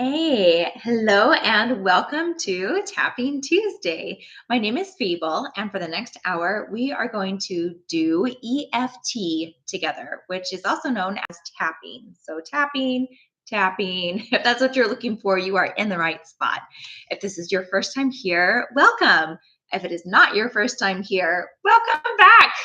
Hey, hello, and welcome to Tapping Tuesday. My name is Fable, and for the next hour, we are going to do EFT together, which is also known as tapping. So, tapping. If that's what you're looking for, you are in the right spot. If this is your first time here, welcome. If it is not your first time here, welcome back.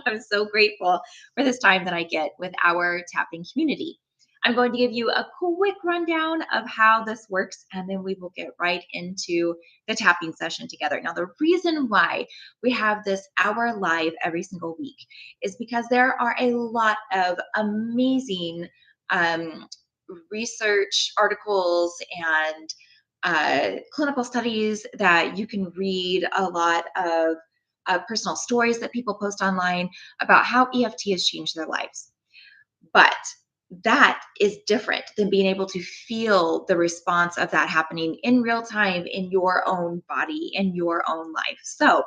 I'm so grateful for this time that I get with our tapping community. I'm going to give you a quick rundown of how this works, and then we will get right into the tapping session together. Now, the reason why we have this hour live every single week is because there are a lot of amazing research articles and clinical studies that you can read, a lot of personal stories that people post online about how EFT has changed their lives. But that is different than being able to feel the response of that happening in real time in your own body, in your own life. So,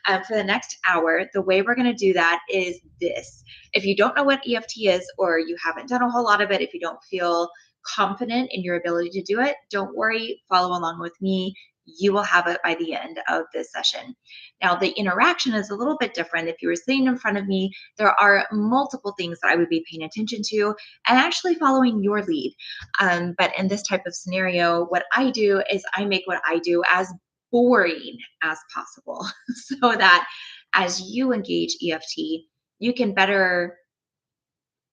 for the next hour, the way we're going to do that is this. If you don't know what EFT is, or you haven't done a whole lot of it, if you don't feel confident in your ability to do it, don't worry, follow along with me. You will have it by the end of this session. Now, the interaction is a little bit different. If you were sitting in front of me, there are multiple things that I would be paying attention to and actually following your lead. But in this type of scenario, what I do is I make what I do as boring as possible so that as you engage EFT, you can better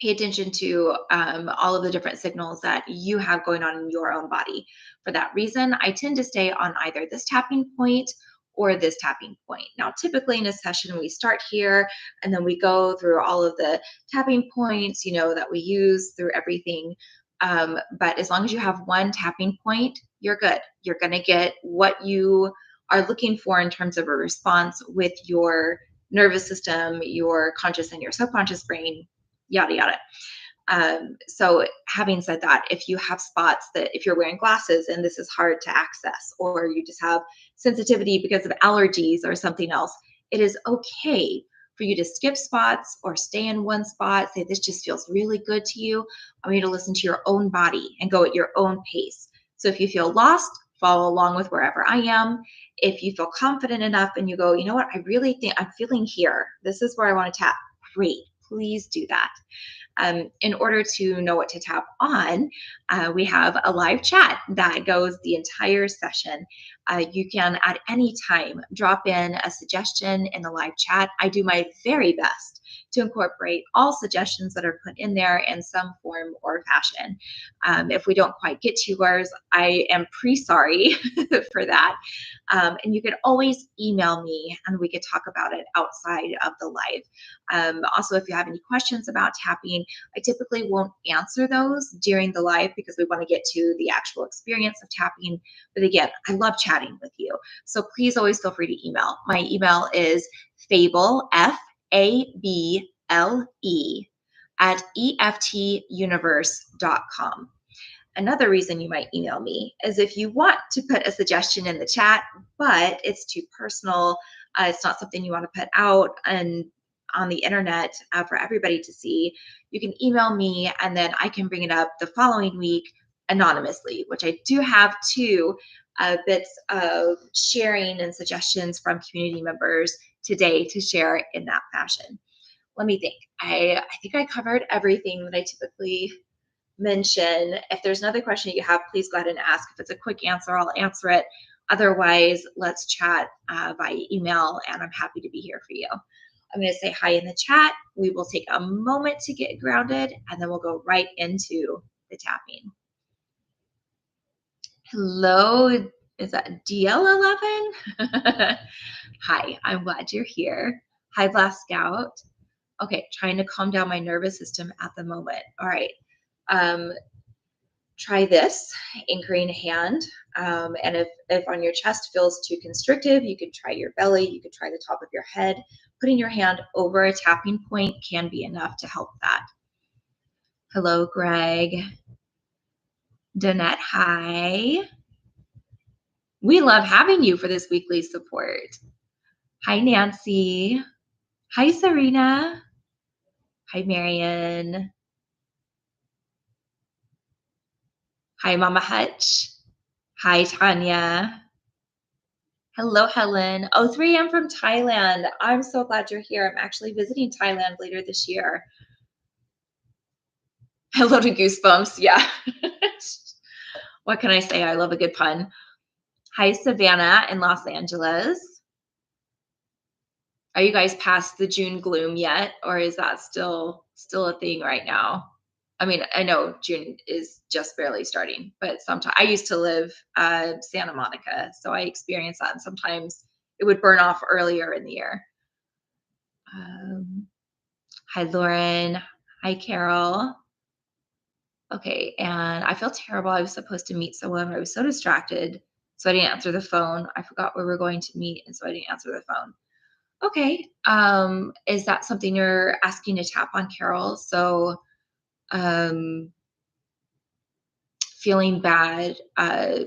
pay attention to all of the different signals that you have going on in your own body. For that reason, I tend to stay on either this tapping point or this tapping point. Now, typically in a session, we start here and then we go through all of the tapping points, that we use through everything. But as long as you have one tapping point, you're good. You're going to get what you are looking for in terms of a response with your nervous system, your conscious and your subconscious brain, yada, yada. So having said that, if you have spots that if you're wearing glasses and this is hard to access, or you just have sensitivity because of allergies or something else, it is okay for you to skip spots or stay in one spot. Say, this just feels really good to you. I want you to listen to your own body and go at your own pace. So if you feel lost, follow along with wherever I am. If you feel confident enough and you go, you know what, I really think I'm feeling here. This is where I want to tap. Great. Please do that. In order to know what to tap on, we have a live chat that goes the entire session. You can at any time drop in a suggestion in the live chat. I do my very best to incorporate all suggestions that are put in there in some form or fashion. If we don't quite get to yours, I am sorry for that. And you could always email me and we could talk about it outside of the live. Also, if you have any questions about tapping, I typically won't answer those during the live because we want to get to the actual experience of tapping. But again, I love chatting with you. So please always feel free to email. My email is Fable, Fable, at EFTuniverse.com. Another reason you might email me is if you want to put a suggestion in the chat, but it's too personal, it's not something you want to put out and on the internet for everybody to see, you can email me and then I can bring it up the following week anonymously, which I do have two bits of sharing and suggestions from community members today to share in that fashion. Let me think. I think I covered everything that I typically mention. If there's another question you have, please go ahead and ask. If it's a quick answer, I'll answer it. Otherwise, let's chat by email, and I'm happy to be here for you. I'm going to say hi in the chat. We will take a moment to get grounded, and then we'll go right into the tapping. Hello, is that DL11? Hi, I'm glad you're here. Hi, Blast Scout. Okay, trying to calm down my nervous system at the moment. All right. Try this, anchoring a hand. And if on your chest feels too constrictive, you could try your belly, you could try the top of your head. Putting your hand over a tapping point can be enough to help that. Hello, Greg. Danette, hi. We love having you for this weekly support. Hi, Nancy. Hi, Serena. Hi, Marion. Hi, Mama Hutch. Hi, Tanya. Hello, Helen. Oh, 3 a.m. from Thailand. I'm so glad you're here. I'm actually visiting Thailand later this year. Hello to Goosebumps. Yeah. What can I say? I love a good pun. Hi, Savannah in Los Angeles. Are you guys past the June gloom yet, or is that still a thing right now? I mean, I know June is just barely starting, but sometimes I used to live Santa Monica, so I experienced that. And sometimes it would burn off earlier in the year. Hi, Lauren. Hi, Carol. Okay, and I feel terrible. I was supposed to meet someone. I was so distracted, so I didn't answer the phone. I forgot where we're going to meet, and so I didn't answer the phone. Okay, is that something you're asking to tap on, Carol? So, um, feeling bad,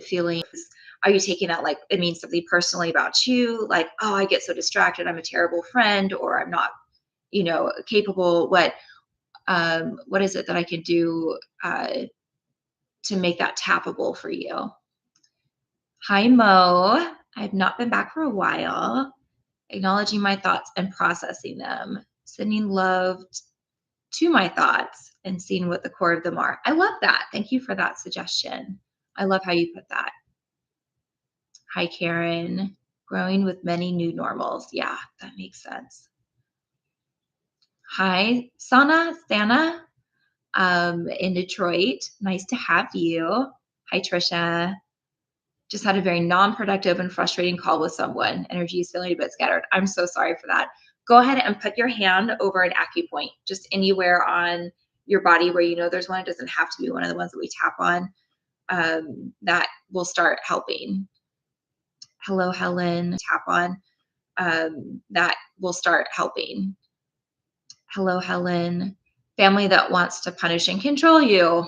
feelings. Are you taking that like it means something personally about you? Like, oh, I get so distracted. I'm a terrible friend, or I'm not, capable. What is it that I can do to make that tappable for you? Hi, Mo. I've not been back for a while. Acknowledging my thoughts and processing them, sending love to my thoughts and seeing what the core of them are. I love that. Thank you for that suggestion. I love how you put that. Hi, Karen. Growing with many new normals. Yeah, that makes sense. Hi, Sana, in Detroit. Nice to have you. Hi, Trisha. Just had a very non-productive and frustrating call with someone. Energy is feeling a bit scattered. I'm so sorry for that. Go ahead and put your hand over an acupoint, just anywhere on your body where you know there's one. It doesn't have to be one of the ones that we tap on. That will start helping. Hello, Helen. Tap on. That will start helping. Hello, Helen. Family that wants to punish and control you.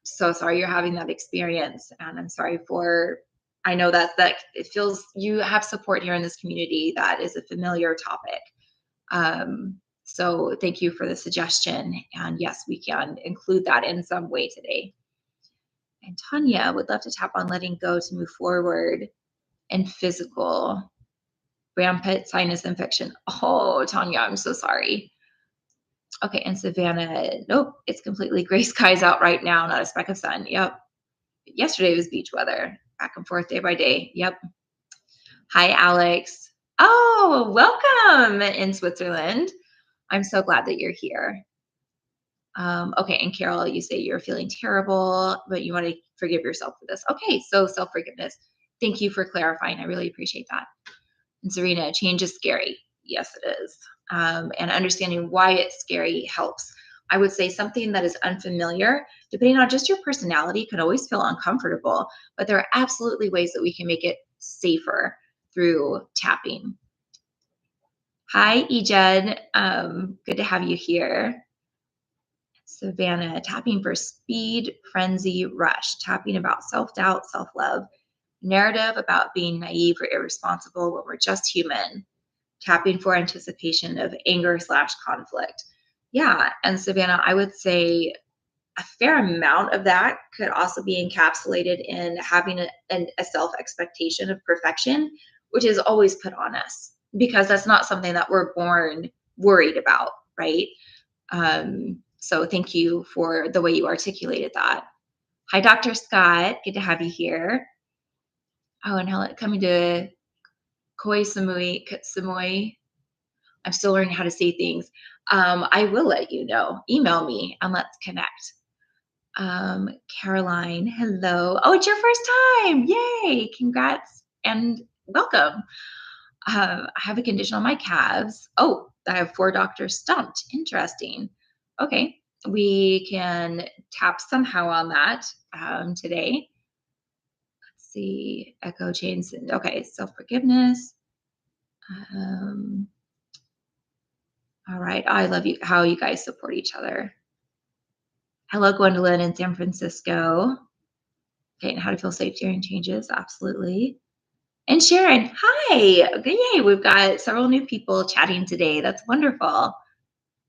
So sorry you're having that experience, and I'm sorry for. I know that it feels you have support here in this community. That is a familiar topic. So thank you for the suggestion, and yes, we can include that in some way today. And Tanya would love to tap on letting go to move forward and physical rampant sinus infection. Oh, Tanya, I'm so sorry. Okay, and Savannah, nope, it's completely gray skies out right now, not a speck of sun. Yep. Yesterday was beach weather, back and forth day by day. Yep. Hi, Alex. Oh, welcome in Switzerland. I'm so glad that you're here. Okay, and Carol, you say you're feeling terrible, but you want to forgive yourself for this. Okay, so self forgiveness. Thank you for clarifying. I really appreciate that. And Serena, change is scary. Yes, it is. And understanding why it's scary helps. I would say something that is unfamiliar, depending on just your personality, can always feel uncomfortable, but there are absolutely ways that we can make it safer through tapping. Hi, Ejed. Good to have you here. Savannah, tapping for speed, frenzy, rush, tapping about self-doubt, self-love, narrative about being naive or irresponsible when we're just human, tapping for anticipation of anger/conflict. Yeah, and Savannah, I would say a fair amount of that could also be encapsulated in having a self expectation of perfection, which is always put on us because that's not something that we're born worried about, right? So thank you for the way you articulated that. Hi, Dr. Scott. Good to have you here. Oh, and Helen coming to Koi Samui. I'm still learning how to say things. I will let you know. Email me and let's connect. Caroline, hello. Oh, it's your first time. Yay. Congrats and welcome. I have a condition on my calves. Oh, I have 4 doctors stumped. Interesting. Okay. We can tap somehow on that today. Let's see. Echo chains. Okay. Self forgiveness. All right. I love you, how you guys support each other. Hello, Gwendolyn in San Francisco. Okay, and how to feel safe during changes. Absolutely. And Sharon, hi. Okay, yay. We've got several new people chatting today. That's wonderful.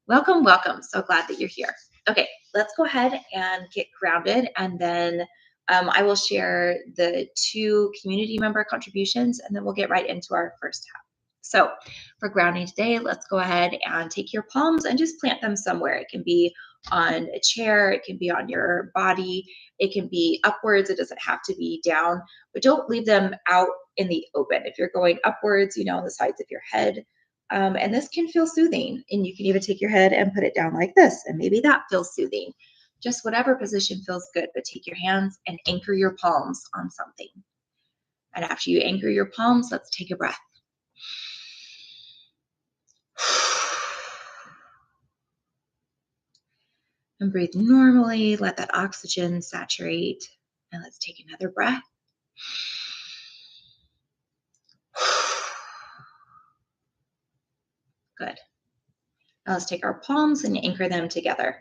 Welcome, welcome. So glad that you're here. Okay, let's go ahead and get grounded, and then I will share the 2 community member contributions, and then we'll get right into our first half. So for grounding today, let's go ahead and take your palms and just plant them somewhere. It can be on a chair, it can be on your body, it can be upwards, it doesn't have to be down, but don't leave them out in the open. If you're going upwards, on the sides of your head, and this can feel soothing. And you can even take your head and put it down like this, and maybe that feels soothing. Just whatever position feels good, but take your hands and anchor your palms on something. And after you anchor your palms, let's take a breath. And breathe normally. Let that oxygen saturate. And let's take another breath. Good. Now let's take our palms and anchor them together.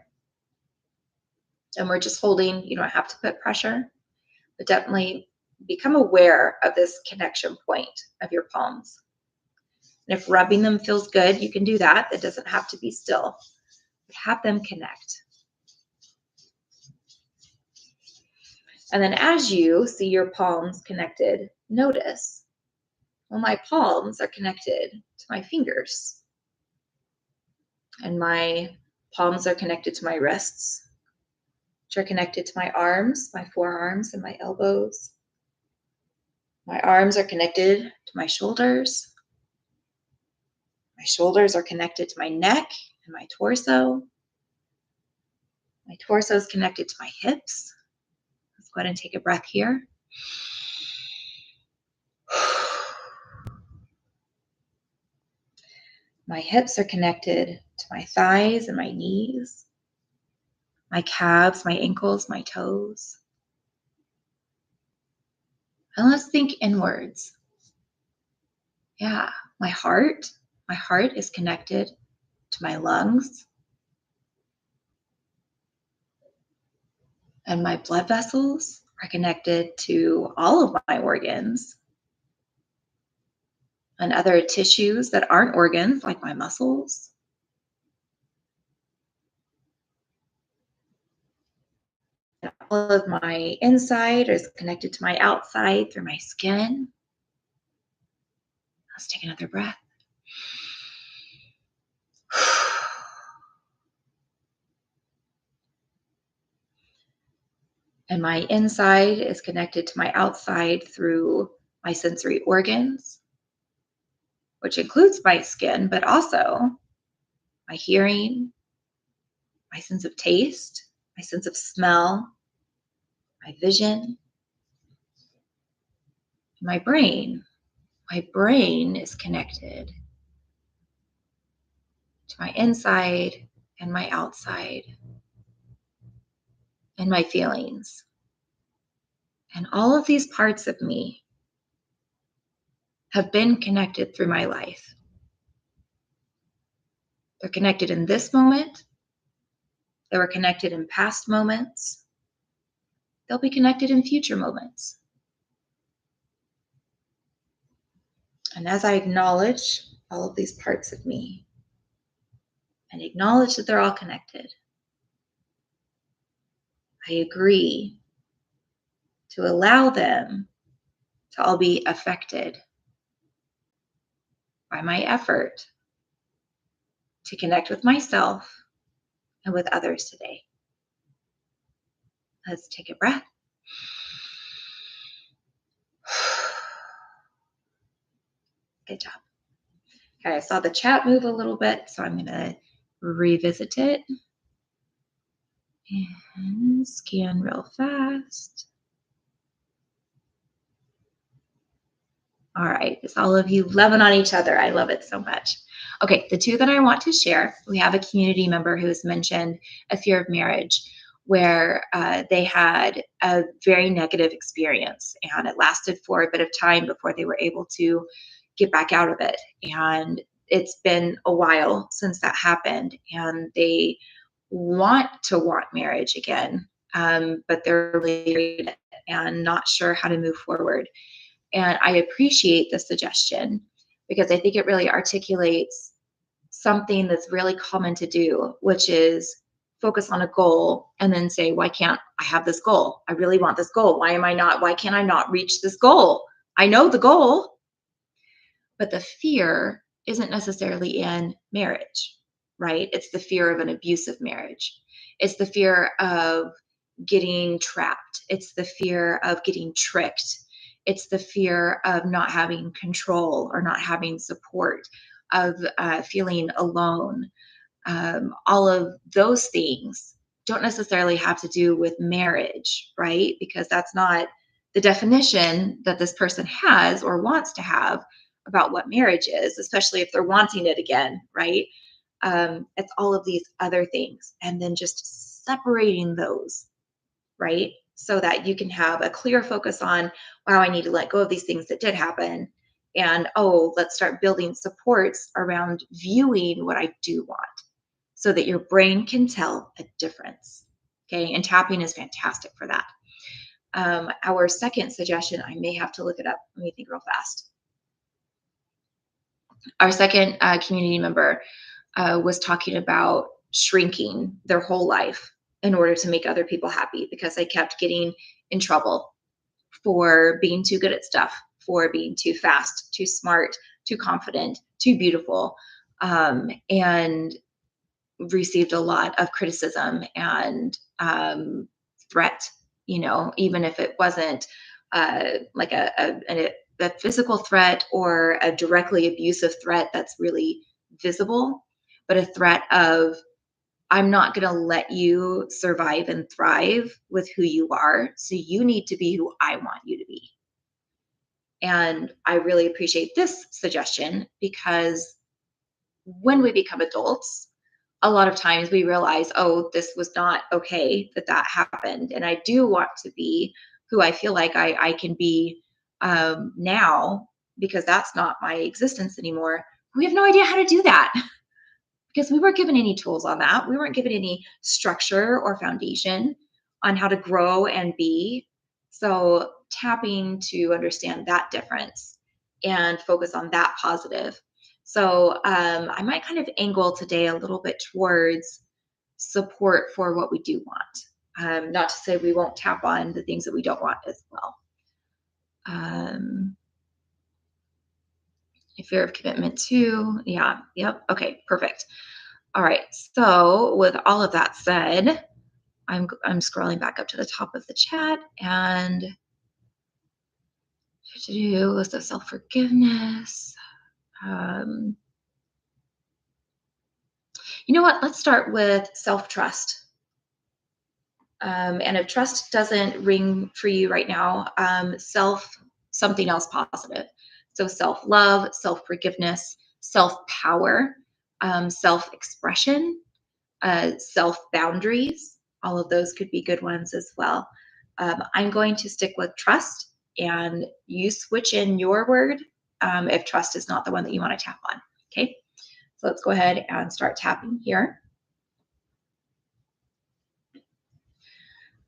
And we're just holding. You don't have to put pressure, but definitely become aware of this connection point of your palms. And if rubbing them feels good, you can do that. It doesn't have to be still. Have them connect. And then as you see your palms connected, notice, well, my palms are connected to my fingers. And my palms are connected to my wrists, which are connected to my arms, my forearms, and my elbows. My arms are connected to my shoulders. My shoulders are connected to my neck and my torso. My torso is connected to my hips. Let's go ahead and take a breath here. My hips are connected to my thighs and my knees, my calves, my ankles, my toes. And let's think inwards. Yeah, my heart is connected to my lungs. And my blood vessels are connected to all of my organs and other tissues that aren't organs, like my muscles. And all of my inside is connected to my outside through my skin. Let's take another breath. And my inside is connected to my outside through my sensory organs, which includes my skin, but also my hearing, my sense of taste, my sense of smell, my vision, my brain. My brain is connected to my inside and my outside and my feelings. And all of these parts of me have been connected through my life. They're connected in this moment. They were connected in past moments. They'll be connected in future moments. And as I acknowledge all of these parts of me and acknowledge that they're all connected, I agree to allow them to all be affected by my effort to connect with myself and with others today. Let's take a breath. Good job. Okay, I saw the chat move a little bit, so I'm going to revisit it and scan real fast. All right, it's all of you loving on each other. I love it so much. Okay, the 2 that I want to share, we have a community member who has mentioned a fear of marriage where they had a very negative experience, and it lasted for a bit of time before they were able to get back out of it. And it's been a while since that happened, and they want marriage again, but they're really and not sure how to move forward. And I appreciate the suggestion because I think it really articulates something that's really common to do, which is focus on a goal and then say, why can't I have this goal? I really want this goal. Why can't I not reach this goal? I know the goal, but the fear isn't necessarily in marriage, right? It's the fear of an abusive marriage. It's the fear of getting trapped. It's the fear of getting tricked. It's the fear of not having control or not having support, of feeling alone. All of those things don't necessarily have to do with marriage, right? Because that's not the definition that this person has or wants to have about what marriage is, especially if they're wanting it again, right? It's all of these other things. And then just separating those, right? So that you can have a clear focus on, wow, I need to let go of these things that did happen. And oh, let's start building supports around viewing what I do want so that your brain can tell a difference. Okay. And tapping is fantastic for that. Our second suggestion, I may have to look it up. Let me think real fast. Our second community member was talking about shrinking their whole life in order to make other people happy because they kept getting in trouble for being too good at stuff, for being too fast, too smart, too confident, too beautiful, and received a lot of criticism and threat, even if it wasn't like a physical threat or a directly abusive threat that's really visible, but a threat of, I'm not going to let you survive and thrive with who you are. So you need to be who I want you to be. And I really appreciate this suggestion because when we become adults, a lot of times we realize, oh, this was not okay that happened. And I do want to be who I feel like I can be now because that's not my existence anymore. We have no idea how to do that because we weren't given any tools on that. We weren't given any structure or foundation on how to grow and be. So tapping to understand that difference and focus on that positive. So I might kind of angle today a little bit towards support for what we do want. Not to say we won't tap on the things that we don't want as well. Fear of commitment too. Yeah. Yep. Okay. Perfect. All right. So with all of that said, I'm scrolling back up to the top of the chat and to do so self-forgiveness. You know what? Let's start with self-trust. And if trust doesn't ring for you right now, something else positive. So self-love, self-forgiveness, self-power, self-expression, self-boundaries. All of those could be good ones as well. I'm going to stick with trust, and you switch in your word if trust is not the one that you want to tap on. Okay, so let's go ahead and start tapping here.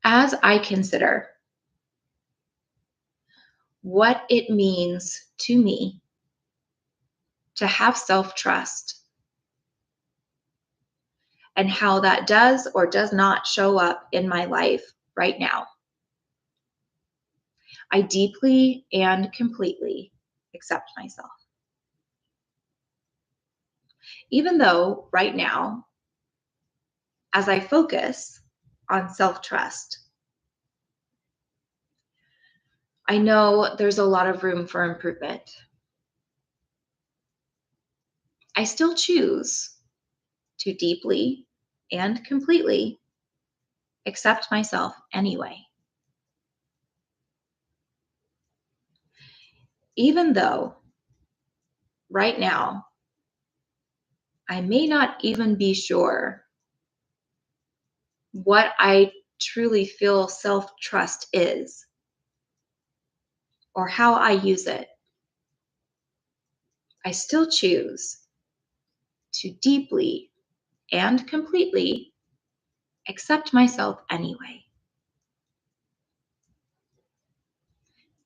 As I consider what it means to me to have self-trust and how that does or does not show up in my life right now, I deeply and completely accept myself. Even though right now, as I focus on self-trust, I know there's a lot of room for improvement. I still choose to deeply and completely accept myself anyway. Even though right now, I may not even be sure what I truly feel self-trust is or how I use it. I still choose to deeply and completely accept myself anyway.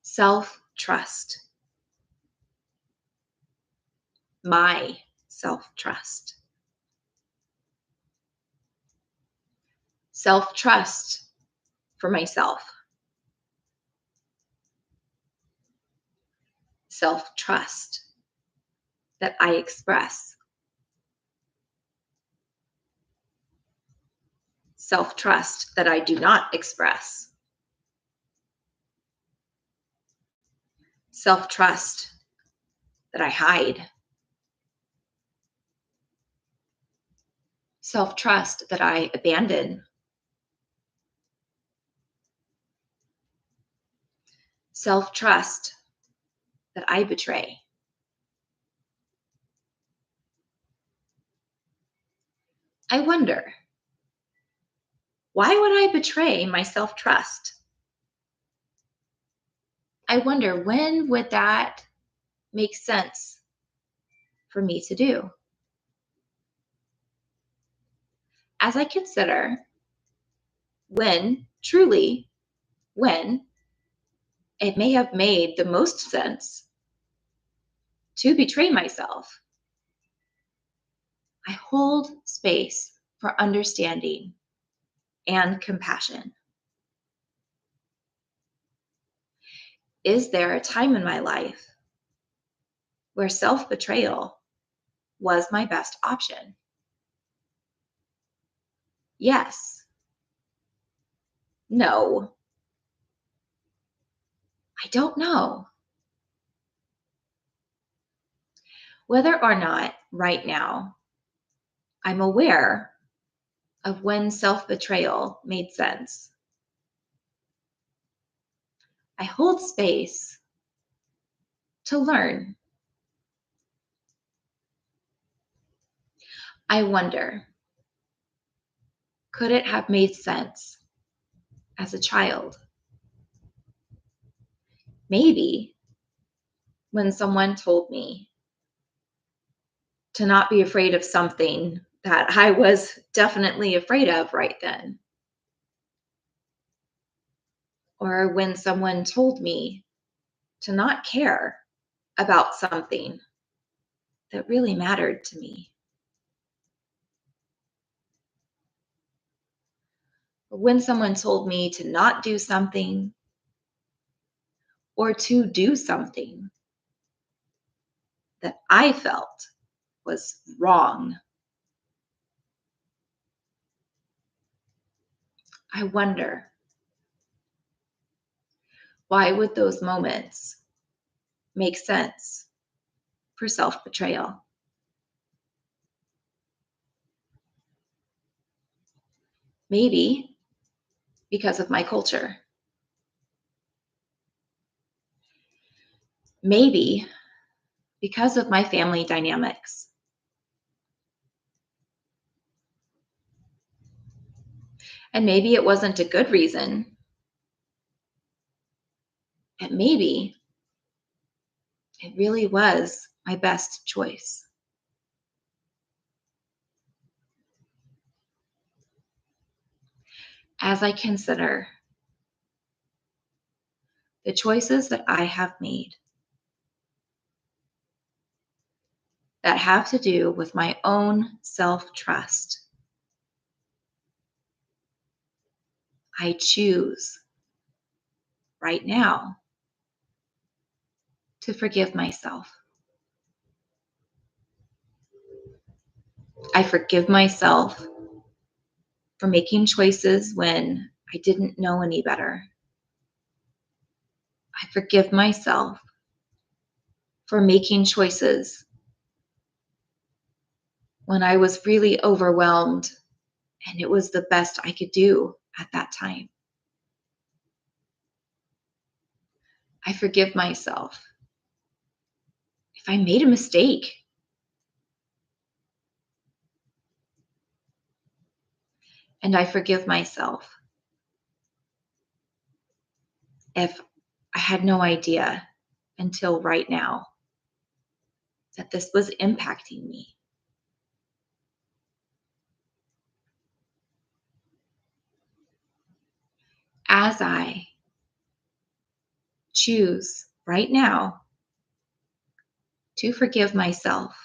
Self-trust. My self-trust. self-trust for myself, self-trust that I express, self-trust that I do not express, self-trust that I hide, self-trust that I abandon, self-trust that I betray. I wonder, why would I betray my self-trust? I wonder, when would that make sense for me to do? As I consider when, truly, when it may have made the most sense to betray myself, I hold space for understanding and compassion. Is there a time in my life where self betrayal was my best option? Yes. No. I don't know. Whether or not right now I'm aware of when self betrayal made sense, I hold space to learn. I wonder, could it have made sense as a child? Maybe when someone told me to not be afraid of something that I was definitely afraid of right then, or when someone told me to not care about something that really mattered to me, or when someone told me to not do something or to do something that I felt was wrong. I wonder, why would those moments make sense for self betrayal? Maybe because of my culture. Maybe because of my family dynamics. And maybe it wasn't a good reason. And maybe it really was my best choice. As I consider the choices that I have made that have to do with my own self trust, I choose right now to forgive myself. I forgive myself for making choices when I didn't know any better. I forgive myself for making choices when I was really overwhelmed and it was the best I could do at that time. I forgive myself if I made a mistake. And I forgive myself if I had no idea until right now that this was impacting me. As I choose right now to forgive myself,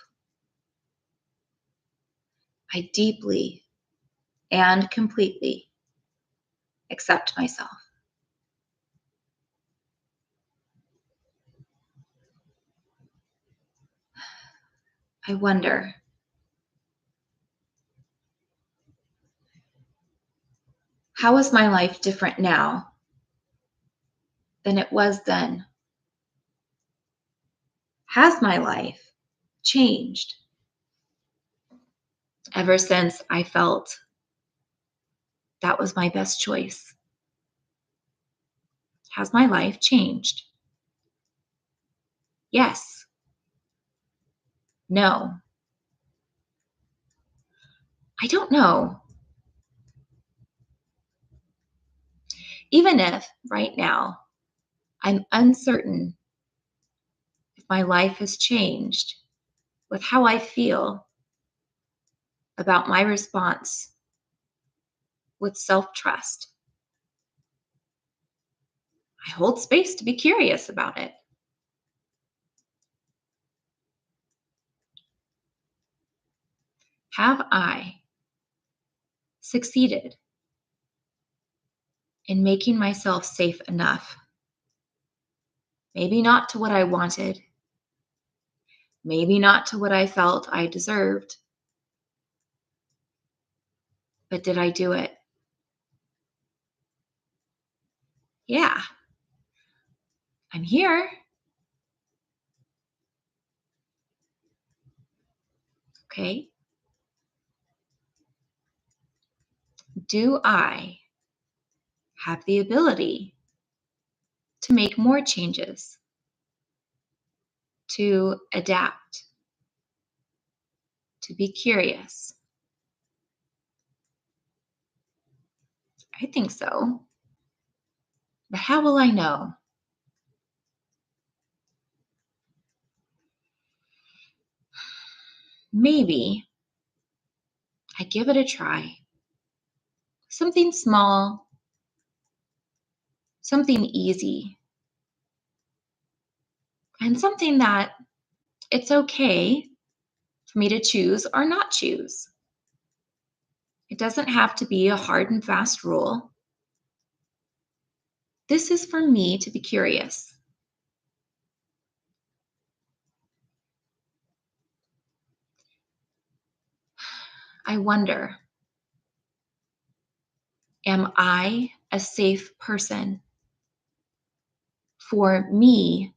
I deeply and completely accept myself. I wonder, how is my life different now than it was then? Has my life changed ever since I felt that was my best choice? Has my life changed? Yes. No. I don't know. Even if right now I'm uncertain if my life has changed with how I feel about my response with self trust, I hold space to be curious about it. Have I succeeded in making myself safe enough? Maybe not to what I wanted, maybe not to what I felt I deserved, but did I do it? Yeah, I'm here. Okay. Do I have the ability to make more changes, to adapt, to be curious? I think so. But how will I know? Maybe I give it a try. Something small, something easy, and something that it's okay for me to choose or not choose. It doesn't have to be a hard and fast rule. This is for me to be curious. I wonder, am I a safe person for me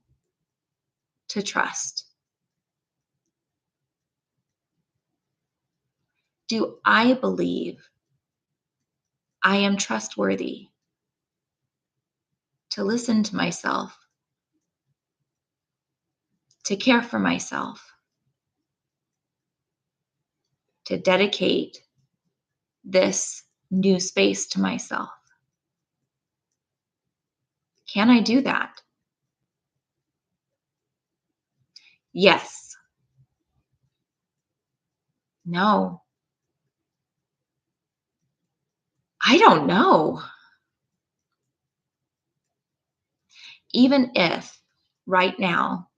to trust? Do I believe I am trustworthy to listen to myself, to care for myself, to dedicate this new space to myself? Can I do that? Yes. No. I don't know. Even if right now,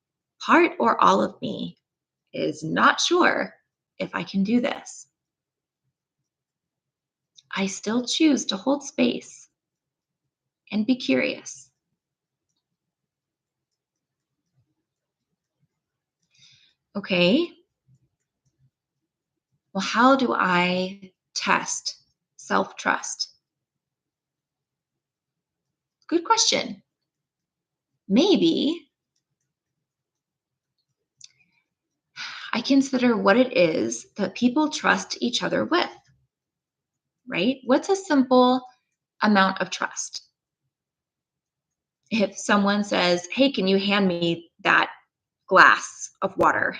part or all of me is not sure if I can do this, I still choose to hold space and be curious. Okay, well, how do I test self trust? Good question. Maybe I consider what it is that people trust each other with, right? What's a simple amount of trust? If someone says, hey, can you hand me that glass of water?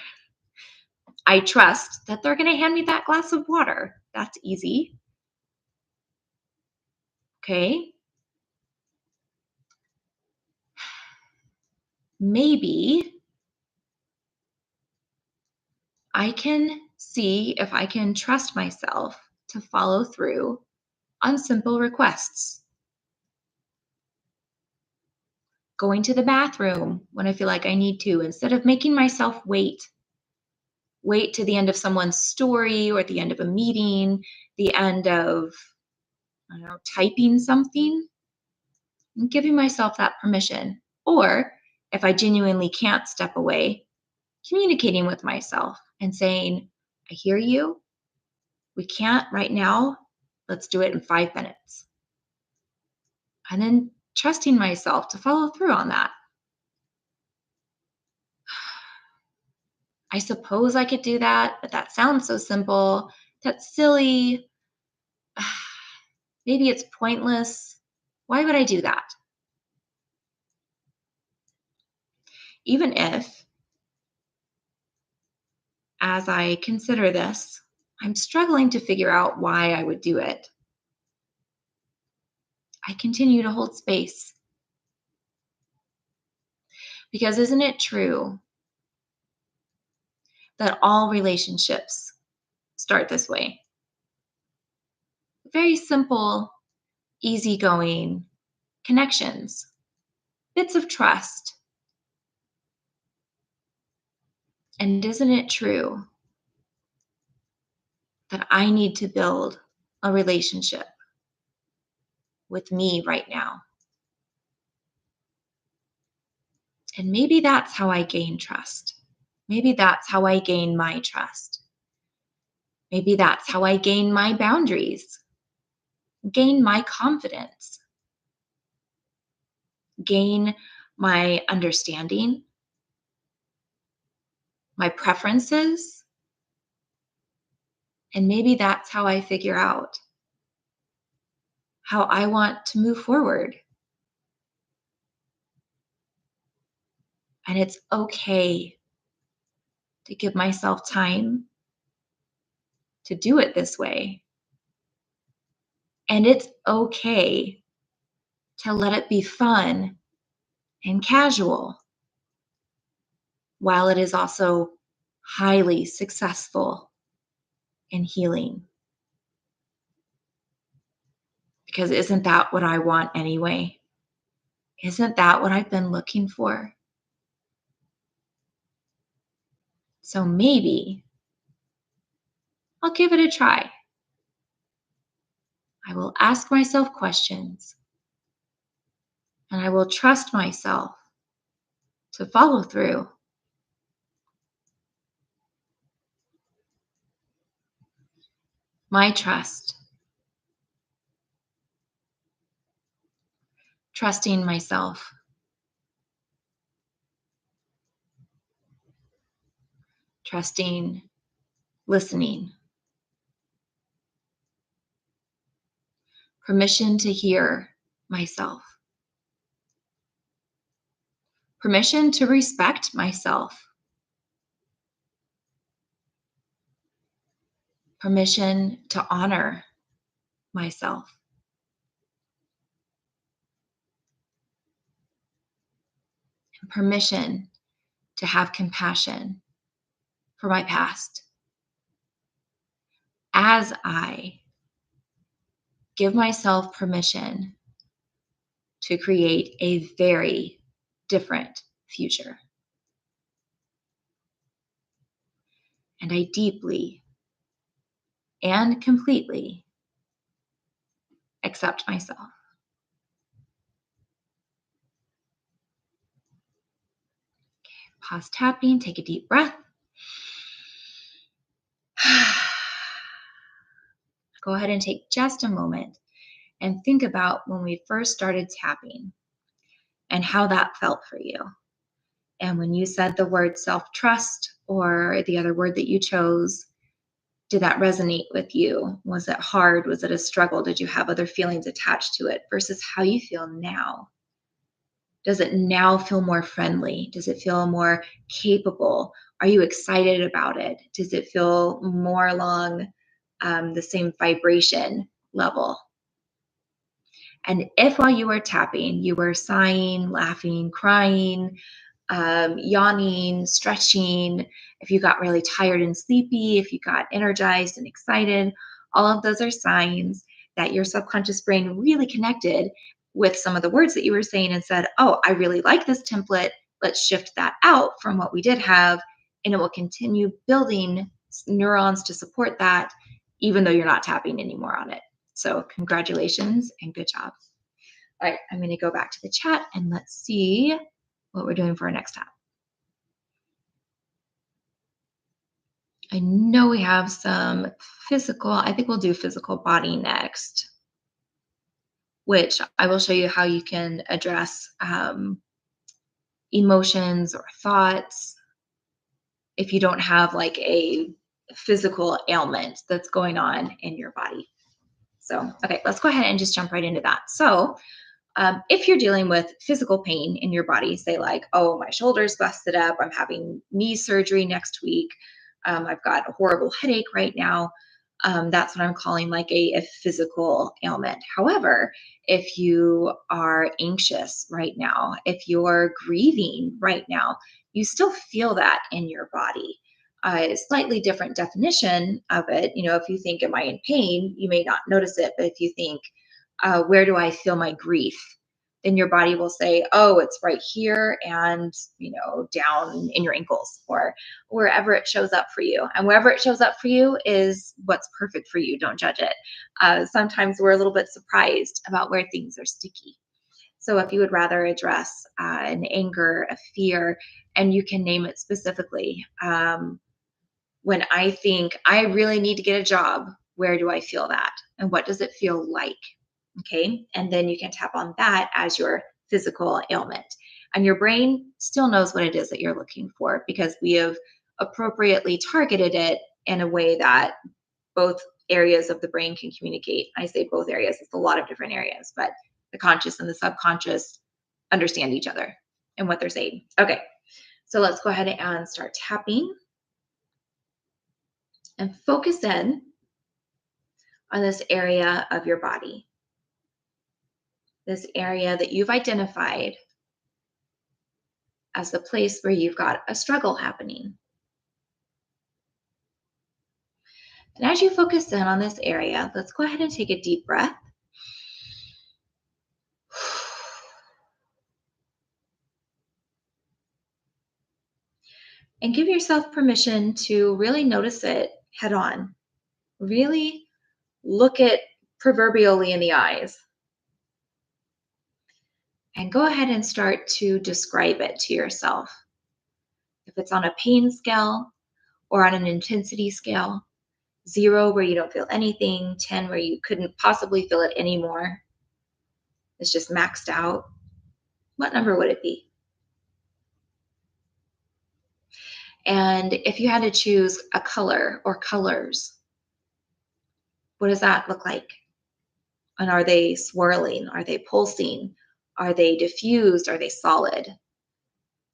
I trust that they're going to hand me that glass of water. That's easy. Okay. Maybe I can see if I can trust myself to follow through on simple requests. Going to the bathroom when I feel like I need to, instead of making myself wait to the end of someone's story or the end of a meeting, the end of I don't know, typing something, and giving myself that permission. Or if I genuinely can't step away, communicating with myself and saying, I hear you. We can't right now. Let's do it in 5 minutes. And then trusting myself to follow through on that. I suppose I could do that, but that sounds so simple. That's silly. Maybe it's pointless. Why would I do that? Even if, as I consider this, I'm struggling to figure out why I would do it, I continue to hold space. Because isn't it true that all relationships start this way? Very simple, easygoing connections, bits of trust. And isn't it true that I need to build a relationship with me right now? And maybe that's how I gain trust. Maybe that's how I gain my trust. Maybe that's how I gain my boundaries, gain my confidence, gain my understanding, my preferences. And maybe that's how I figure out how I want to move forward. And it's okay to give myself time to do it this way. And it's okay to let it be fun and casual while it is also highly successful and healing. Because isn't that what I want anyway? Isn't that what I've been looking for? So maybe I'll give it a try. I will ask myself questions and I will trust myself to follow through. My trust, trusting myself, trusting listening, permission to hear myself, permission to respect myself, permission to honor myself, and permission to have compassion for my past as I give myself permission to create a very different future. And I deeply and completely accept myself. Pause tapping, take a deep breath. Go ahead and take just a moment and think about when we first started tapping and how that felt for you. And when you said the word self-trust or the other word that you chose, did that resonate with you? Was it hard? Was it a struggle? Did you have other feelings attached to it versus how you feel now? Does it now feel more friendly? Does it feel more capable? Are you excited about it? Does it feel more along the same vibration level? And if while you were tapping, you were sighing, laughing, crying, yawning, stretching, if you got really tired and sleepy, if you got energized and excited, all of those are signs that your subconscious brain really connected with some of the words that you were saying and said, oh, I really like this template. Let's shift that out from what we did have. And it will continue building neurons to support that, even though you're not tapping anymore on it. So congratulations and good job. All right, I'm going to go back to the chat and let's see what we're doing for our next step. I know we have some physical. I think we'll do physical body next, which I will show you how you can address emotions or thoughts if you don't have like a physical ailment that's going on in your body. So, okay, let's go ahead and just jump right into that. So, if you're dealing with physical pain in your body, say like, oh, my shoulder's busted up, I'm having knee surgery next week, I've got a horrible headache right now. That's what I'm calling like a physical ailment. However, if you are anxious right now, if you're grieving right now, you still feel that in your body. Slightly different definition of it. You know, if you think, am I in pain? You may not notice it, but if you think, where do I feel my grief? Then your body will say, oh, it's right here and, down in your ankles or wherever it shows up for you. And wherever it shows up for you is what's perfect for you. Don't judge it. Sometimes we're a little bit surprised about where things are sticky. So if you would rather address an anger, a fear, and you can name it specifically, when I think I really need to get a job, where do I feel that? And what does it feel like? Okay. And then you can tap on that as your physical ailment. And your brain still knows what it is that you're looking for because we have appropriately targeted it in a way that both areas of the brain can communicate. I say both areas, it's a lot of different areas, but the conscious and the subconscious understand each other and what they're saying. Okay. So let's go ahead and start tapping and focus in on this area of your body, this area that you've identified as the place where you've got a struggle happening. And as you focus in on this area, let's go ahead and take a deep breath. And give yourself permission to really notice it head on. Really look it proverbially in the eyes. And go ahead and start to describe it to yourself. If it's on a pain scale or on an intensity scale, 0 where you don't feel anything, 10 where you couldn't possibly feel it anymore, it's just maxed out, what number would it be? And if you had to choose a color or colors, what does that look like? And are they swirling? Are they pulsing? Are they diffused? Are they solid?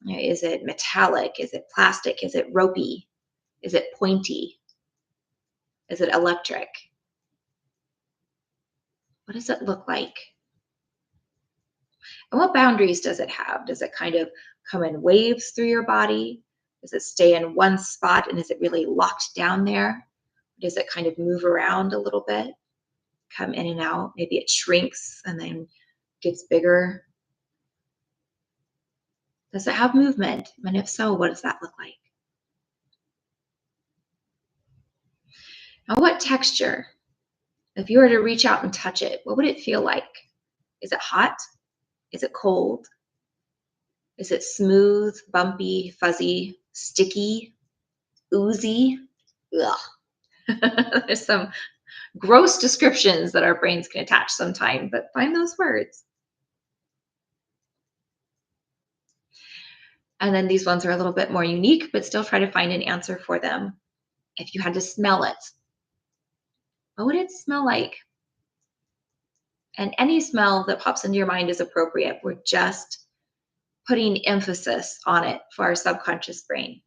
Is it metallic? Is it plastic? Is it ropey? Is it pointy? Is it electric? What does it look like? And what boundaries does it have? Does it kind of come in waves through your body? Does it stay in one spot and is it really locked down there? Does it kind of move around a little bit, come in and out? Maybe it shrinks and then gets bigger. Does it have movement? And if so, what does that look like? Now, what texture? If you were to reach out and touch it, what would it feel like? Is it hot? Is it cold? Is it smooth, bumpy, fuzzy, sticky, oozy? Ugh. There's some gross descriptions that our brains can attach sometimes, but find those words. And then these ones are a little bit more unique, but still try to find an answer for them. If you had to smell it, what would it smell like? And any smell that pops into your mind is appropriate. We're just putting emphasis on it for our subconscious brain.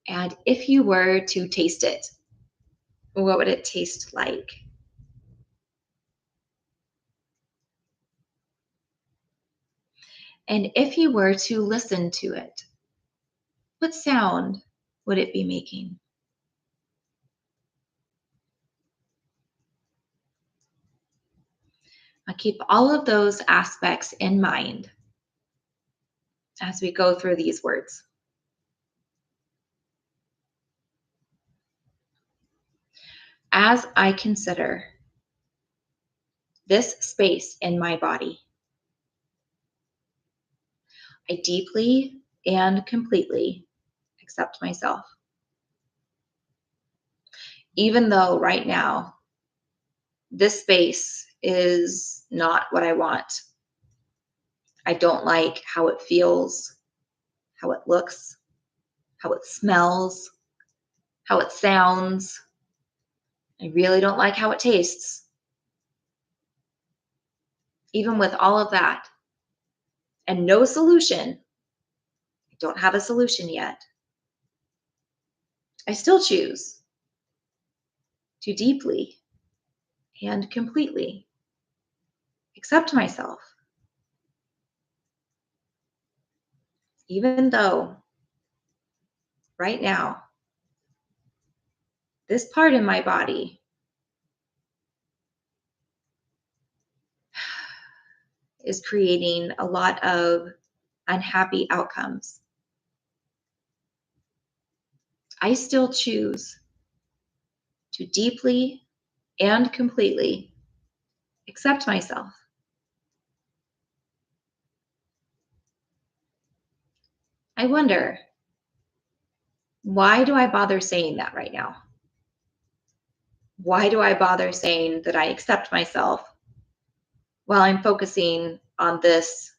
And if you were to taste it, what would it taste like? And if you were to listen to it, what sound would it be making? Now keep all of those aspects in mind as we go through these words. As I consider this space in my body, I deeply and completely accept myself. Even though right now, this space is not what I want. I don't like how it feels, how it looks, how it smells, how it sounds. I really don't like how it tastes. Even with all of that and no solution, I don't have a solution yet. I still choose to deeply and completely accept myself, even though right now, this part in my body is creating a lot of unhappy outcomes. I still choose to deeply and completely accept myself. I wonder, why do I bother saying that right now? Why do I bother saying that I accept myself while I'm focusing on this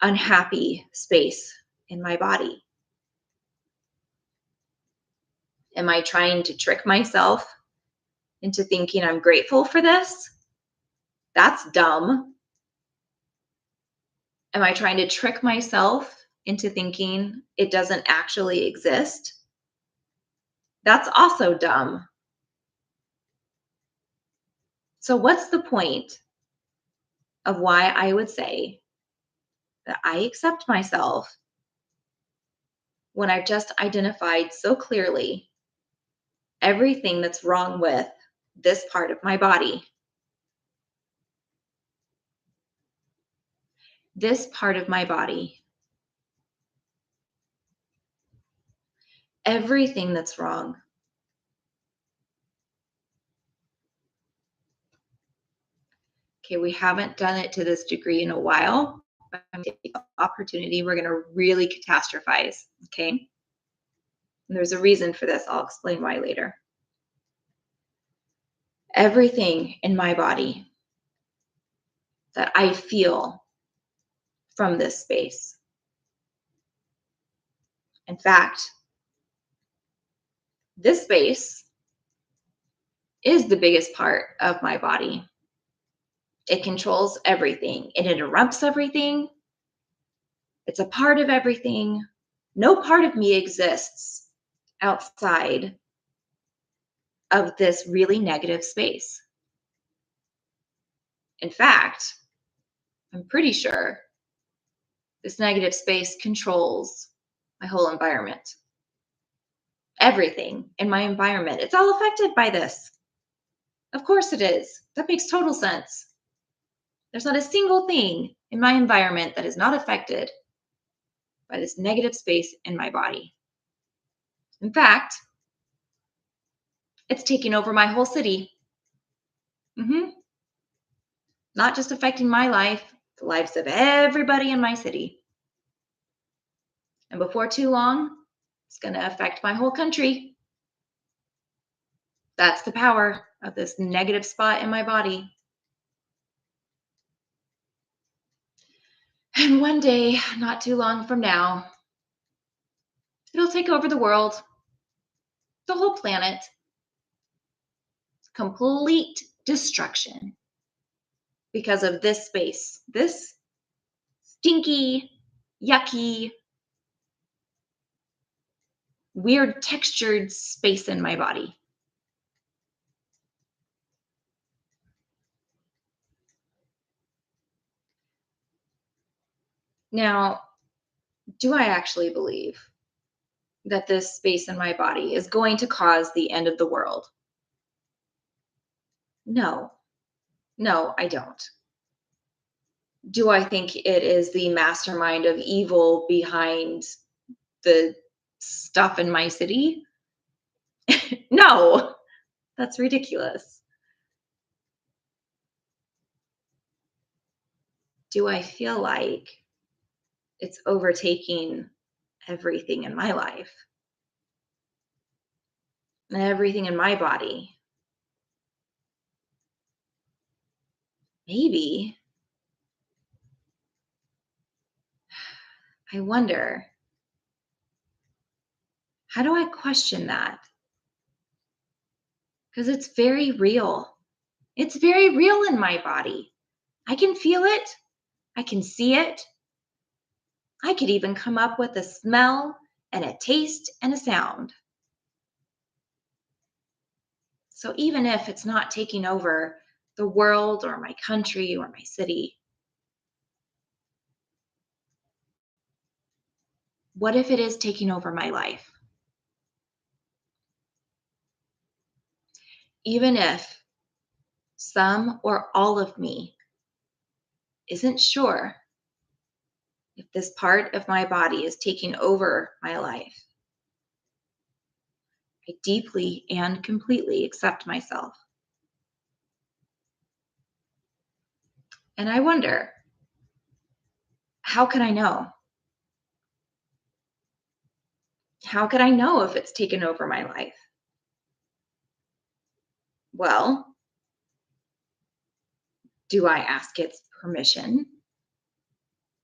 unhappy space in my body? Am I trying to trick myself into thinking I'm grateful for this? That's dumb. Am I trying to trick myself into thinking it doesn't actually exist? That's also dumb. So, what's the point of why I would say that I accept myself when I've just identified so clearly everything that's wrong with this part of my body? This part of my body, everything that's wrong. Okay, we haven't done it to this degree in a while. But I'm going to take the opportunity. We're going to really catastrophize. Okay. And there's a reason for this. I'll explain why later. Everything in my body that I feel from this space. In fact, this space is the biggest part of my body. It controls everything. It interrupts everything. It's a part of everything. No part of me exists outside of this really negative space. In fact, I'm pretty sure this negative space controls my whole environment. Everything in my environment, it's all affected by this. Of course it is. That makes total sense. There's not a single thing in my environment that is not affected by this negative space in my body. In fact, it's taking over my whole city. Not just affecting my life, the lives of everybody in my city. And before too long, it's going to affect my whole country. That's the power of this negative spot in my body. And one day, not too long from now, it'll take over the world, the whole planet. Complete destruction because of this space, this stinky, yucky, weird textured space in my body. Now, do I actually believe that this space in my body is going to cause the end of the world? No, no, I don't. Do I think it is the mastermind of evil behind the stuff in my city? No, That's ridiculous. Do I feel like it's overtaking everything in my life, everything in my body? Maybe. I wonder, how do I question that? Because it's very real. It's very real in my body. I can feel it. I can see it. I could even come up with a smell and a taste and a sound. So even if it's not taking over the world or my country or my city, what if it is taking over my life? Even if some or all of me isn't sure if this part of my body is taking over my life, I deeply and completely accept myself. And I wonder, how can I know? How could I know if it's taken over my life? Well, do I ask its permission?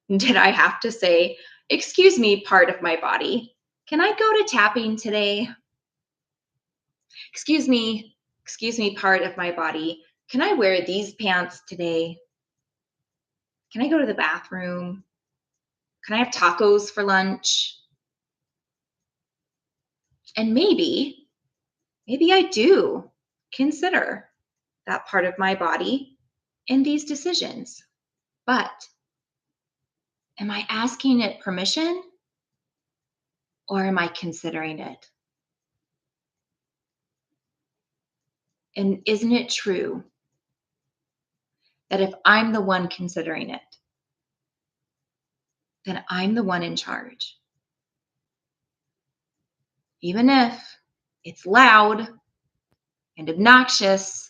Did I have to say, "Excuse me, part of my body, can I go to tapping today? Excuse me, part of my body, can I wear these pants today? Can I go to the bathroom? Can I have tacos for lunch?" And maybe I do consider that part of my body in these decisions. But am I asking it permission or am I considering it? And isn't it true that if I'm the one considering it, then I'm the one in charge? Even if it's loud and obnoxious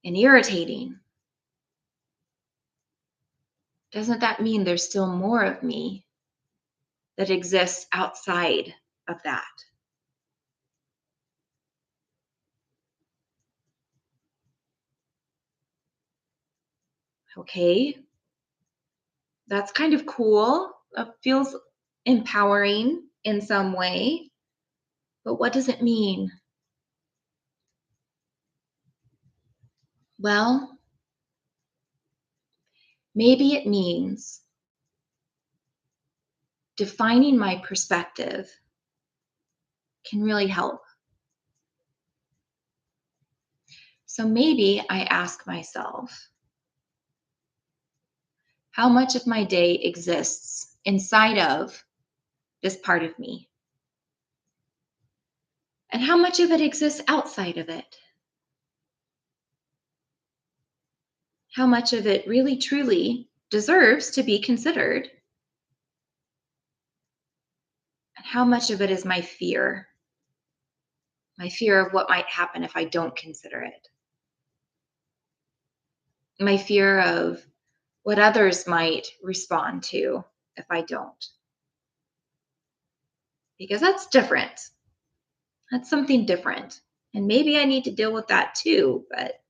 and irritating, doesn't that mean there's still more of me that exists outside of that? Okay, that's kind of cool. It feels empowering in some way, but what does it mean? Well, maybe it means defining my perspective can really help. So maybe I ask myself, how much of my day exists inside of this part of me? And how much of it exists outside of it? How much of it really truly deserves to be considered? And how much of it is my fear? My fear of what might happen if I don't consider it. My fear of what others might respond to if I don't. Because that's different. That's something different. And maybe I need to deal with that too, but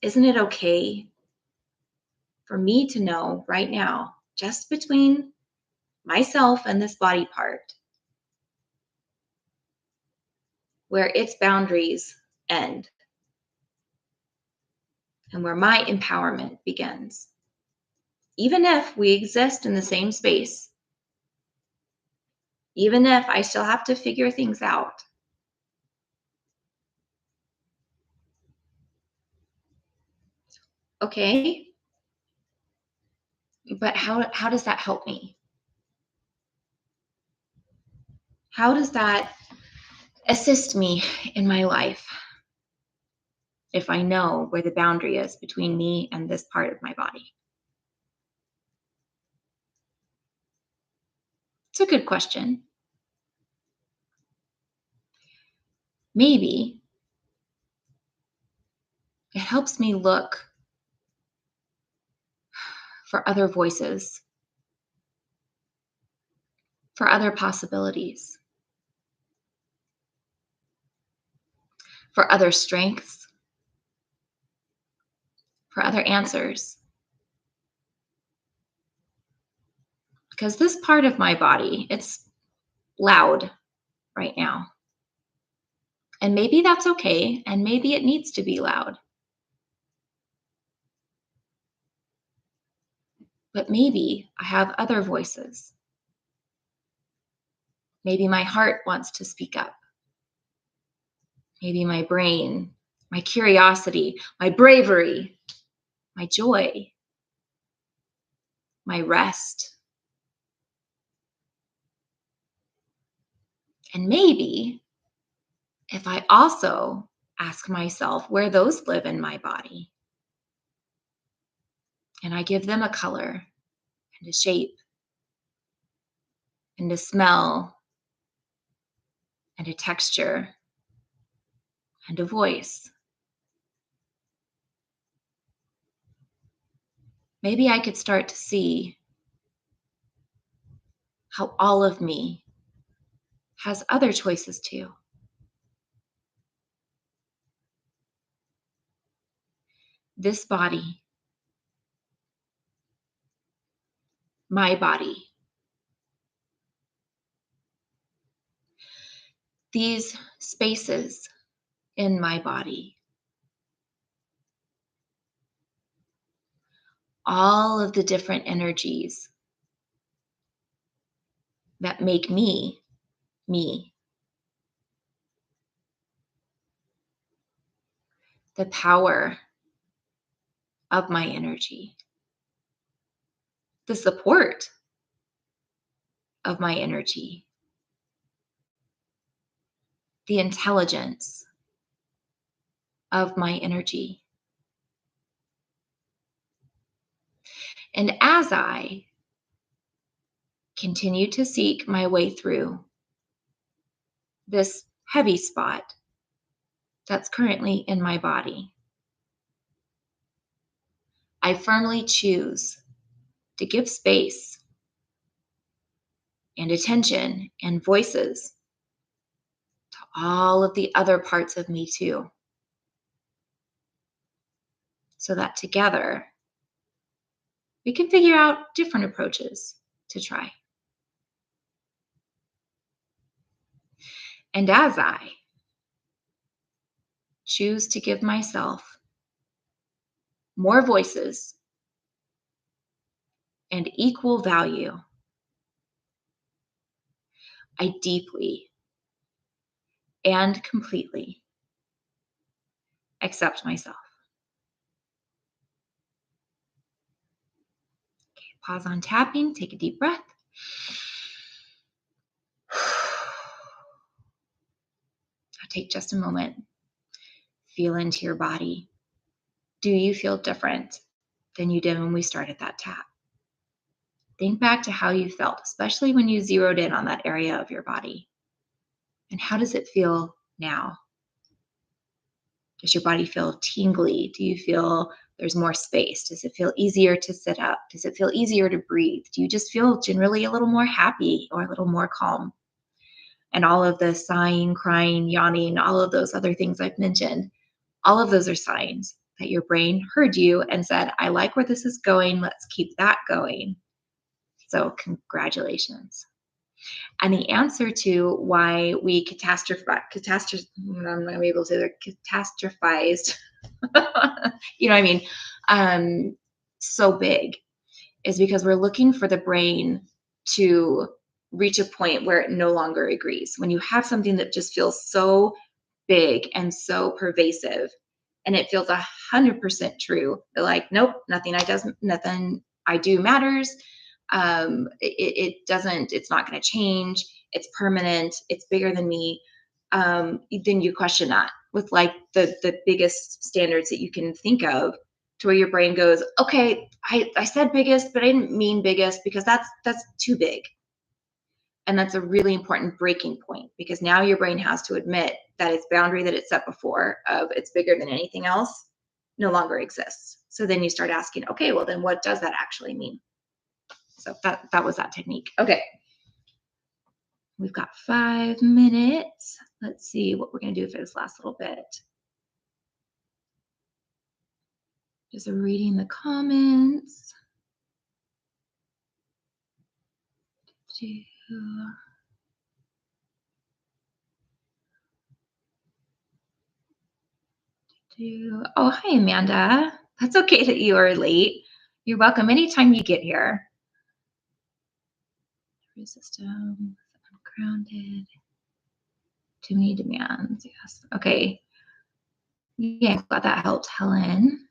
isn't it okay for me to know right now, just between myself and this body part, where its boundaries end and where my empowerment begins? Even if we exist in the same space, even if I still have to figure things out. Okay, but how does that help me? How does that assist me in my life if I know where the boundary is between me and this part of my body? It's a good question. maybe it helps me look for other voices, for other possibilities, for other strengths, for other answers. Because this part of my body, it's loud right now. And maybe that's okay, and maybe it needs to be loud. But maybe I have other voices. Maybe my heart wants to speak up. Maybe my brain, my curiosity, my bravery, my joy, my rest. And maybe if I also ask myself where those live in my body, and I give them a color and a shape and a smell and a texture and a voice, maybe I could start to see how all of me has other choices too. This body, my body, these spaces in my body, all of the different energies that make me, me, the power of my energy, the support of my energy, the intelligence of my energy. And as I continue to seek my way through this heavy spot that's currently in my body, I firmly choose to give space and attention and voices to all of the other parts of me too, so that together we can figure out different approaches to try. And as I choose to give myself more voices and equal value, I deeply and completely accept myself. Okay, pause on tapping, take a deep breath. Now take just a moment. Feel into your body. Do you feel different than you did when we started that tap? Think back to how you felt, especially when you zeroed in on that area of your body. And how does it feel now? Does your body feel tingly? Do you feel there's more space? Does it feel easier to sit up? Does it feel easier to breathe? Do you just feel generally a little more happy or a little more calm? And all of the sighing, crying, yawning, all of those other things I've mentioned, all of those are signs that your brain heard you and said, I like where this is going. Let's keep that going. So congratulations. And the answer to why we I'm not going to be able to catastrophized, you know what I mean, so big is because we're looking for the brain to reach a point where it no longer agrees. When you have something that just feels so big and so pervasive, and it feels 100% true, they're like, nope, nothing I do matters. It doesn't, it's not going to change. It's permanent. It's bigger than me. Then you question that with like the biggest standards that you can think of, to where your brain goes, okay, I said biggest, but I didn't mean biggest because that's too big. And that's a really important breaking point, because now your brain has to admit that its boundary that it set before of it's bigger than anything else no longer exists. So then you start asking, okay, well then what does that actually mean? So that was that technique. Okay. We've got 5 minutes. Let's see what we're going to do for this last little bit. Just reading the comments. Oh, hi, Amanda. That's okay that you are late. You're welcome anytime you get here. System, ungrounded. Too many demands. Yes. Okay. Yeah, glad that helped, Helen.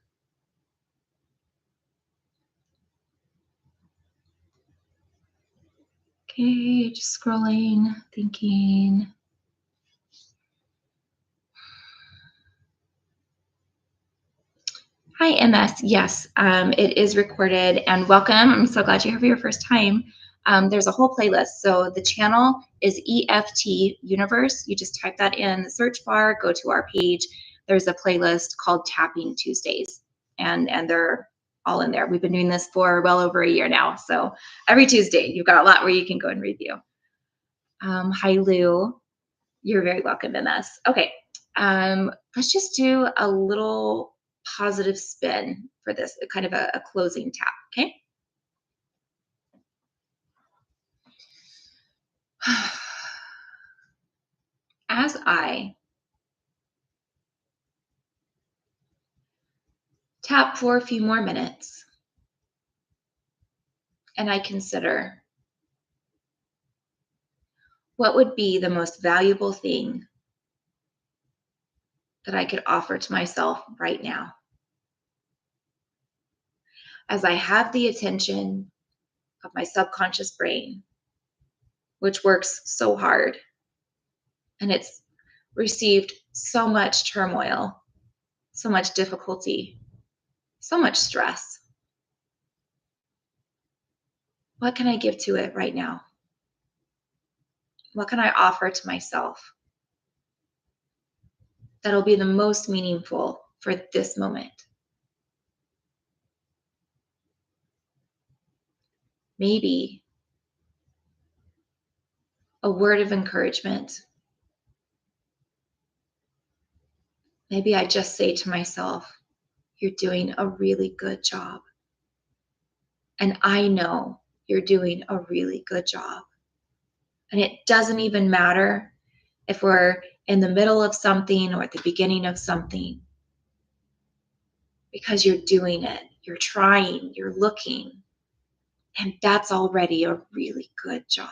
Okay, just scrolling, thinking. Hi, MS. Yes, it is recorded, and welcome. I'm so glad you're here for your first time. There's a whole playlist. So the channel is EFT Universe. You just type that in the search bar, go to our page. There's a playlist called Tapping Tuesdays, and they're all in there. We've been doing this for well over a year now. So every Tuesday, you've got a lot where you can go and review. Hi, Lou. You're very welcome, MS. Okay, let's just do a little positive spin for this, kind of a closing tap, okay? As I tap for a few more minutes and I consider what would be the most valuable thing that I could offer to myself right now. As I have the attention of my subconscious brain, which works so hard, and it's received so much turmoil, so much difficulty, so much stress. What can I give to it right now? What can I offer to myself that'll be the most meaningful for this moment? Maybe a word of encouragement. Maybe I just say to myself, you're doing a really good job. And I know you're doing a really good job. And it doesn't even matter if we're in the middle of something or at the beginning of something, because you're doing it, you're trying, you're looking, and that's already a really good job.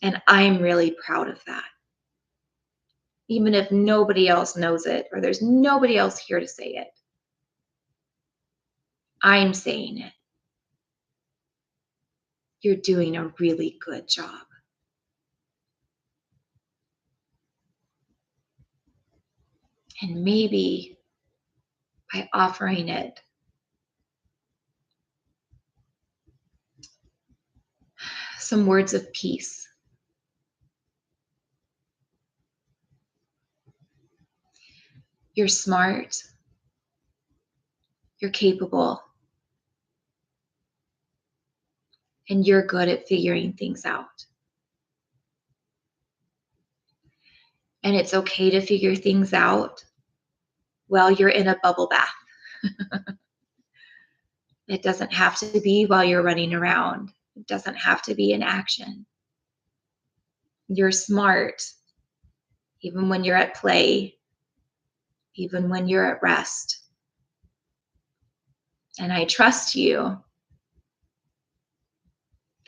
And I'm really proud of that. Even if nobody else knows it or there's nobody else here to say it, I'm saying it. You're doing a really good job. And maybe by offering it, some words of peace. You're smart. You're capable. And you're good at figuring things out. And it's okay to figure things out while you're in a bubble bath. It doesn't have to be while you're running around. It doesn't have to be in action. You're smart, even when you're at play, even when you're at rest. And I trust you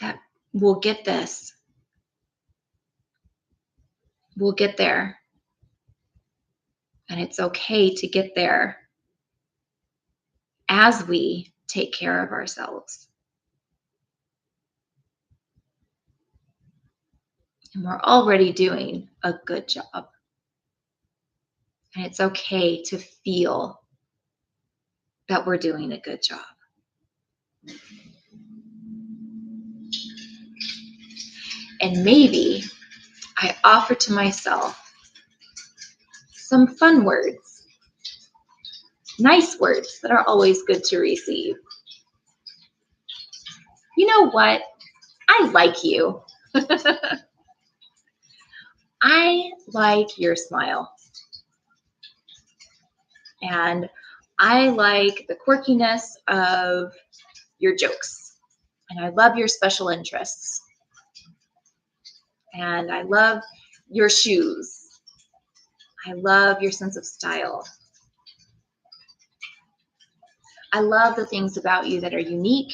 that we'll get this. We'll get there. And it's okay to get there as we take care of ourselves. And we're already doing a good job. And it's okay to feel that we're doing a good job. And maybe I offer to myself some fun words, nice words that are always good to receive. You know what? I like you. I like your smile. And I like the quirkiness of your jokes. And I love your special interests. And I love your shoes. I love your sense of style. I love the things about you that are unique.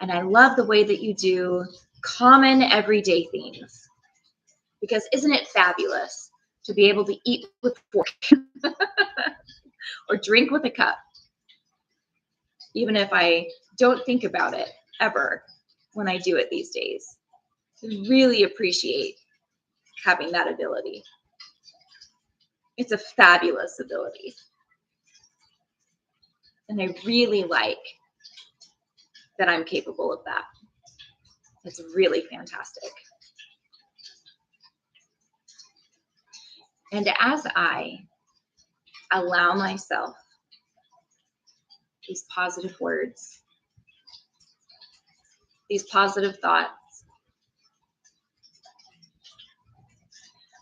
And I love the way that you do common everyday things. Because isn't it fabulous to be able to eat with a fork or drink with a cup, even if I don't think about it ever when I do it these days? I really appreciate having that ability. It's a fabulous ability. And I really like that I'm capable of that. It's really fantastic. And as I allow myself these positive words, these positive thoughts,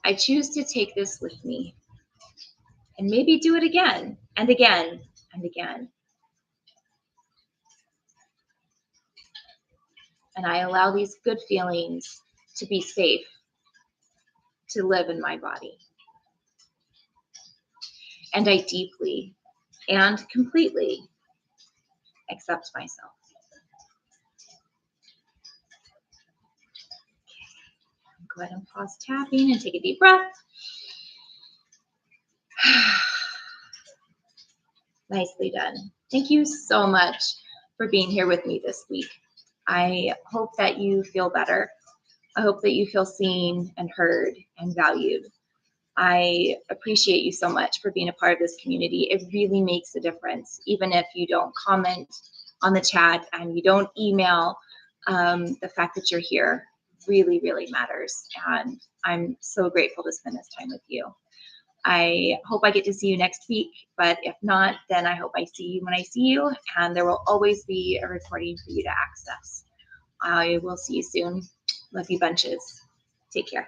I choose to take this with me and maybe do it again and again and again. And I allow these good feelings to be safe, to live in my body. And I deeply and completely accept myself. Go ahead and pause tapping and take a deep breath. Nicely done. Thank you so much for being here with me this week. I hope that you feel better. I hope that you feel seen and heard and valued. I appreciate you so much for being a part of this community. It really makes a difference, even if you don't comment on the chat and you don't email. The fact that you're here really, really matters. And I'm so grateful to spend this time with you. I hope I get to see you next week, but if not, then I hope I see you when I see you, and there will always be a recording for you to access. I will see you soon. Love you bunches. Take care.